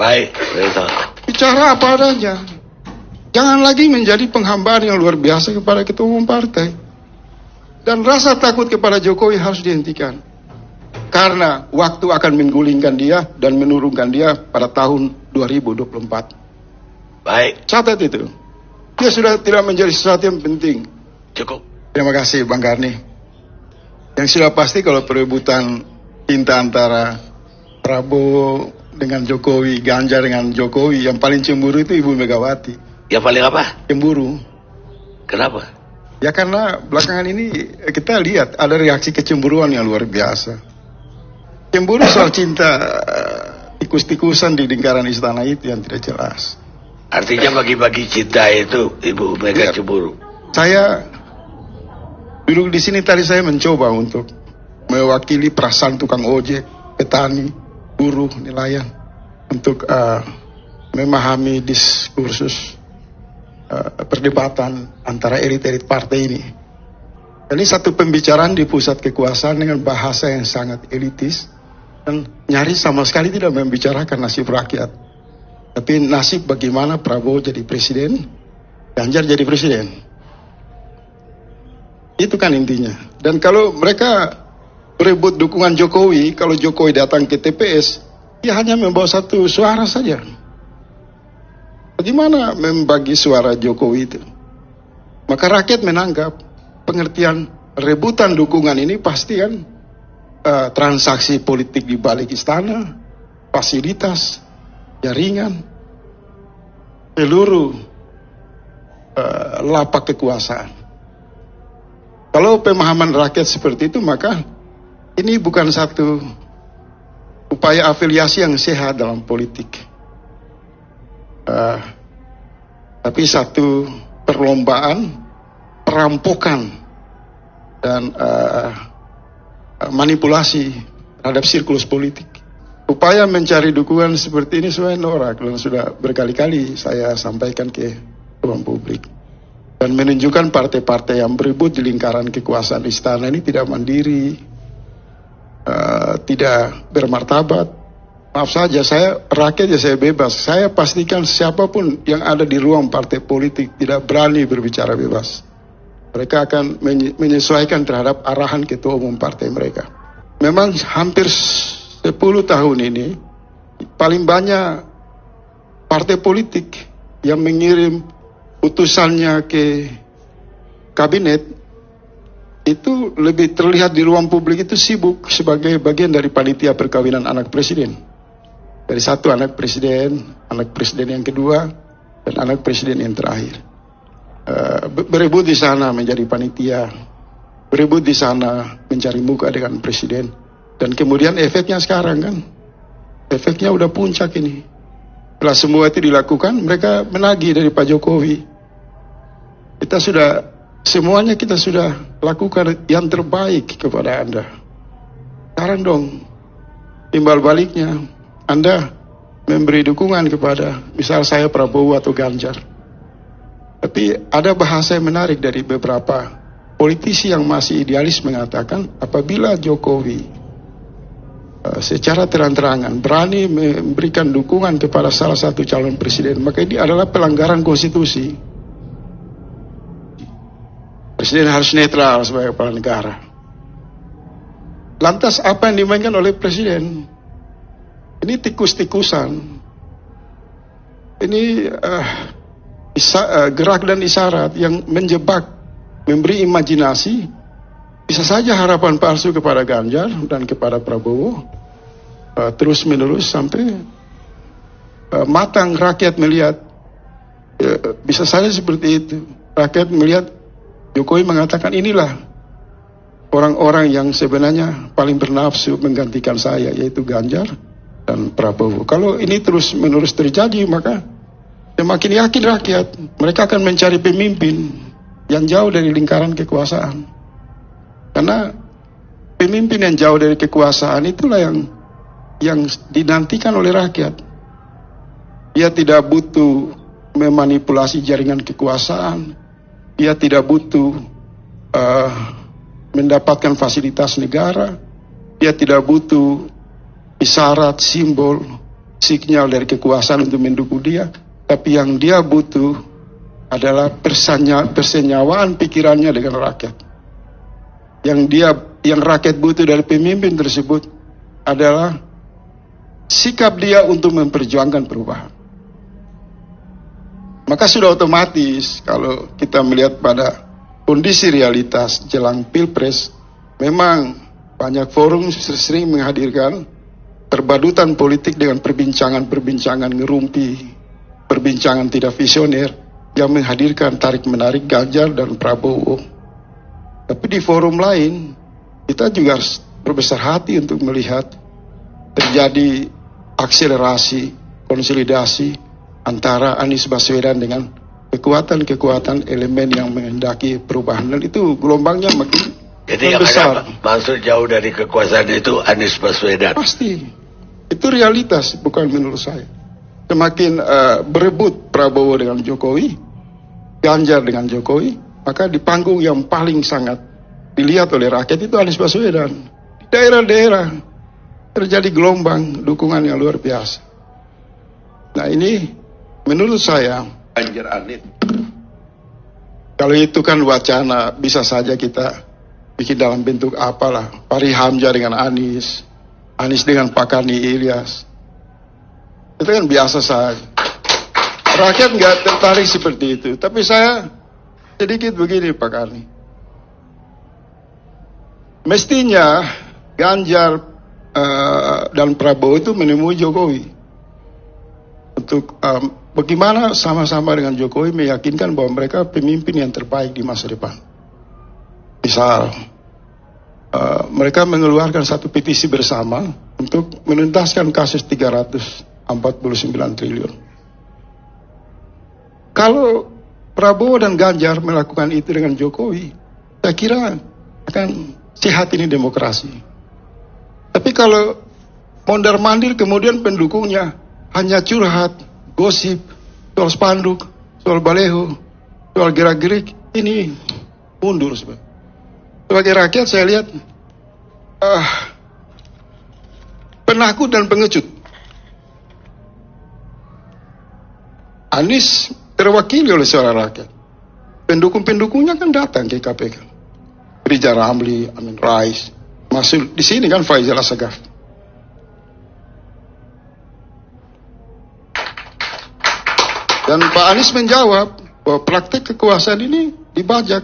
Baik, Rito. Bicara apa adanya. Jangan lagi menjadi penghambaan yang luar biasa kepada ketua umum partai. Dan rasa takut kepada Jokowi harus dihentikan. Karena waktu akan menggulingkan dia dan menurunkan dia pada tahun 2024. Baik. Catat itu. Dia sudah tidak menjadi sesuatu yang penting. Cukup. Terima kasih Bang Karni. Yang sudah pasti kalau perebutan cinta antara Prabowo dengan Jokowi, Ganjar dengan Jokowi, yang paling cemburu itu Ibu Megawati. Yang paling apa? Cemburu. Kenapa? Ya karena belakangan ini kita lihat ada reaksi kecemburuan yang luar biasa. Cemburu soal cinta tikus-tikusan di lingkaran istana itu yang tidak jelas. Artinya bagi-bagi cinta itu Ibu Mega Ya. cemburu. Saya duduk di sini tadi saya mencoba untuk mewakili perasaan tukang ojek, petani, buruh, nelayan untuk memahami diskursus perdebatan antara elit-elit partai ini. Ini satu pembicaraan di pusat kekuasaan dengan bahasa yang sangat elitis dan nyaris sama sekali tidak membicarakan nasib rakyat. Tapi nasib bagaimana Prabowo jadi presiden, Ganjar jadi presiden. Itu kan intinya. Dan kalau mereka berebut dukungan Jokowi, kalau Jokowi datang ke TPS, dia hanya membawa satu suara saja. Bagaimana membagi suara Jokowi itu? Maka rakyat menanggap pengertian rebutan dukungan ini pasti kan transaksi politik di balik istana, fasilitas, jaringan, seluruh lapak kekuasaan. Kalau pemahaman rakyat seperti itu, maka ini bukan satu upaya afiliasi yang sehat dalam politik. Tapi satu perlombaan, perampokan, dan manipulasi terhadap siklus politik. Upaya mencari dukungan seperti ini sebenarnya norak, dan sudah berkali-kali saya sampaikan ke ruang publik. Dan menunjukkan partai-partai yang berebut di lingkaran kekuasaan istana ini tidak mandiri, tidak bermartabat. Maaf saja, saya rakyat ya saya bebas. Saya pastikan siapapun yang ada di ruang partai politik tidak berani berbicara bebas. Mereka akan menyesuaikan terhadap arahan ketua umum partai mereka. Memang hampir 10 tahun ini paling banyak partai politik yang mengirim utusannya ke kabinet itu lebih terlihat di ruang publik itu sibuk sebagai bagian dari panitia perkawinan anak presiden. Dari satu anak presiden yang kedua, dan anak presiden yang terakhir. Berebut di sana menjadi panitia, berebut di sana mencari muka dengan presiden. Dan kemudian efeknya sekarang kan, efeknya udah puncak ini. Setelah semua itu dilakukan, mereka menagih dari Pak Jokowi. Semuanya kita sudah lakukan yang terbaik kepada Anda. Sekarang dong, timbal baliknya, Anda memberi dukungan kepada misal saya Prabowo atau Ganjar. Tapi ada bahasa yang menarik dari beberapa politisi yang masih idealis mengatakan apabila Jokowi secara terang-terangan berani memberikan dukungan kepada salah satu calon presiden, maka ini adalah pelanggaran konstitusi. Presiden harus netral sebagai kepala negara. Lantas apa yang dimainkan oleh presiden? Ini tikus-tikusan. Ini gerak dan isyarat yang menjebak, memberi imajinasi. Bisa saja harapan palsu kepada Ganjar dan kepada Prabowo terus menerus sampai matang rakyat melihat. Bisa saja seperti itu. Rakyat melihat Jokowi mengatakan inilah orang-orang yang sebenarnya paling bernafsu menggantikan saya, yaitu Ganjar dan Prabowo. Kalau ini terus menerus terjadi, maka semakin yakin rakyat mereka akan mencari pemimpin yang jauh dari lingkaran kekuasaan. Karena pemimpin yang jauh dari kekuasaan itulah yang dinantikan oleh rakyat. Dia tidak butuh memanipulasi jaringan kekuasaan. Dia tidak butuh mendapatkan fasilitas negara. Dia tidak butuh isyarat, simbol, sinyal dari kekuasaan untuk mendukung dia, tapi yang dia butuh adalah persenyawaan pikirannya dengan rakyat. Yang rakyat butuh dari pemimpin tersebut adalah sikap dia untuk memperjuangkan perubahan. Maka sudah otomatis kalau kita melihat pada kondisi realitas jelang Pilpres, memang banyak forum sering menghadirkan perbadutan politik dengan perbincangan-perbincangan ngerumpi, perbincangan tidak visioner yang menghadirkan tarik-menarik Ganjar dan Prabowo. Tapi di forum lain, kita juga harus berbesar hati untuk melihat terjadi akselerasi, konsolidasi antara Anies Baswedan dengan kekuatan-kekuatan elemen yang menghendaki perubahan. Dan itu gelombangnya makin Jadi yang besar. ada maksud jauh dari kekuasaan itu Anies Baswedan. Pasti. Itu realitas, bukan menurut saya. Semakin berebut Prabowo dengan Jokowi, Ganjar dengan Jokowi, maka di panggung yang paling sangat dilihat oleh rakyat itu Anies Baswedan. Di daerah-daerah terjadi gelombang dukungan yang luar biasa. Nah ini menurut saya, Ganjar Anies. kalau itu kan wacana, bisa saja kita bikin dalam bentuk apalah. Fahri Hamzah dengan Anies, Anies dengan Pak Karni Ilyas. Itu kan biasa saja. Rakyat nggak tertarik seperti itu. Tapi saya sedikit begini Pak Karni. Mestinya Ganjar dan Prabowo itu menemui Jokowi. Untuk bagaimana sama-sama dengan Jokowi meyakinkan bahwa mereka pemimpin yang terbaik di masa depan. Misal, mereka mengeluarkan satu petisi bersama untuk menuntaskan kasus 349 triliun. Kalau Prabowo dan Ganjar melakukan itu dengan Jokowi, saya kira akan sehat ini demokrasi. Tapi kalau mondar-mandir kemudian pendukungnya hanya curhat, gosip, soal spanduk, soal baleho, soal gerak-gerik, ini mundur sebenarnya. Sebagai rakyat saya lihat penakut dan pengecut. Anies terwakili oleh suara rakyat. Pendukung-pendukungnya kan datang ke KPK. Rijal Ramli, Amin Rais, masuk di sini kan Faisal Assegaf. Dan Pak Anies menjawab bahwa praktek kekuasaan ini dibajak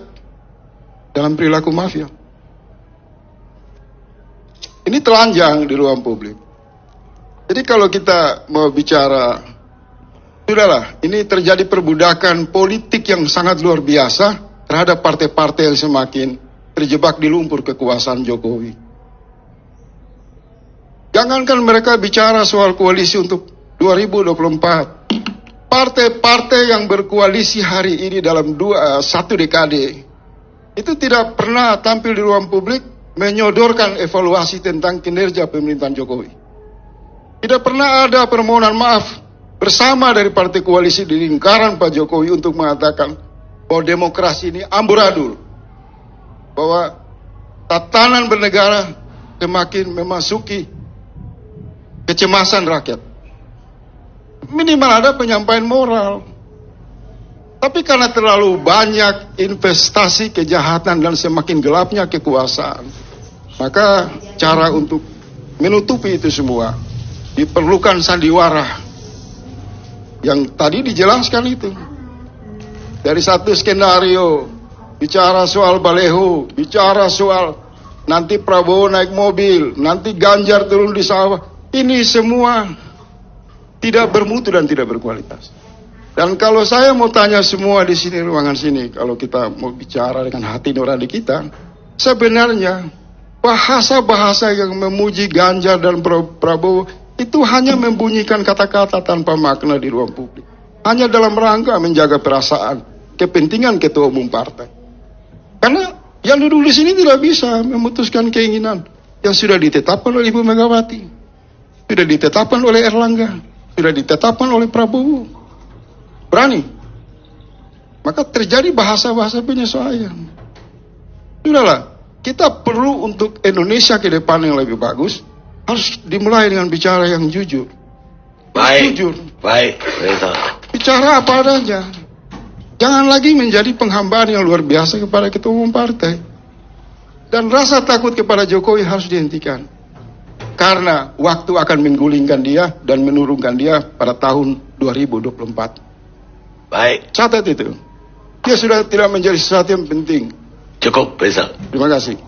dalam perilaku mafia. Ini telanjang di ruang publik. Jadi kalau kita mau bicara, sudahlah, ini terjadi perbudakan politik yang sangat luar biasa terhadap partai-partai yang semakin terjebak di lumpur kekuasaan Jokowi. Jangankan mereka bicara soal koalisi untuk 2024. Partai-partai yang berkoalisi hari ini dalam satu dekade itu tidak pernah tampil di ruang publik menyodorkan evaluasi tentang kinerja pemerintahan Jokowi. Tidak pernah ada permohonan maaf bersama dari partai koalisi di lingkaran Pak Jokowi untuk mengatakan bahwa demokrasi ini amburadul, bahwa tatanan bernegara semakin memasuki kecemasan rakyat. Minimal ada penyampaian moral. Tapi karena terlalu banyak investasi kejahatan dan semakin gelapnya kekuasaan, maka cara untuk menutupi itu semua diperlukan sandiwara yang tadi dijelaskan itu. Dari satu skenario, bicara soal baleho, bicara soal nanti Prabowo naik mobil, nanti Ganjar turun di sawah. Ini semua tidak bermutu dan tidak berkualitas. Dan kalau saya mau tanya semua di sini, ruangan sini, kalau kita mau bicara dengan hati nurani kita, sebenarnya bahasa-bahasa yang memuji Ganjar dan Prabowo itu hanya membunyikan kata-kata tanpa makna di ruang publik. Hanya dalam rangka menjaga perasaan, kepentingan ketua umum partai. Karena yang duduk di sini tidak bisa memutuskan keinginan yang sudah ditetapkan oleh Ibu Megawati, sudah ditetapkan oleh Erlangga, sudah ditetapkan oleh Prabowo. Berani. Maka terjadi bahasa-bahasa penyesuaian. Sudahlah, kita perlu untuk Indonesia ke depan yang lebih bagus, harus dimulai dengan bicara yang jujur. Baik. Jujur. Baik, Reza. Bicara apa adanya. Jangan lagi menjadi penghambaan yang luar biasa kepada ketua umum partai. Dan rasa takut kepada Jokowi harus dihentikan. Karena waktu akan menggulingkan dia dan menurunkan dia pada tahun 2024. Baik, Catat itu. Dia sudah tidak menjadi sesuatu yang penting. cukup, Reza. Terima kasih.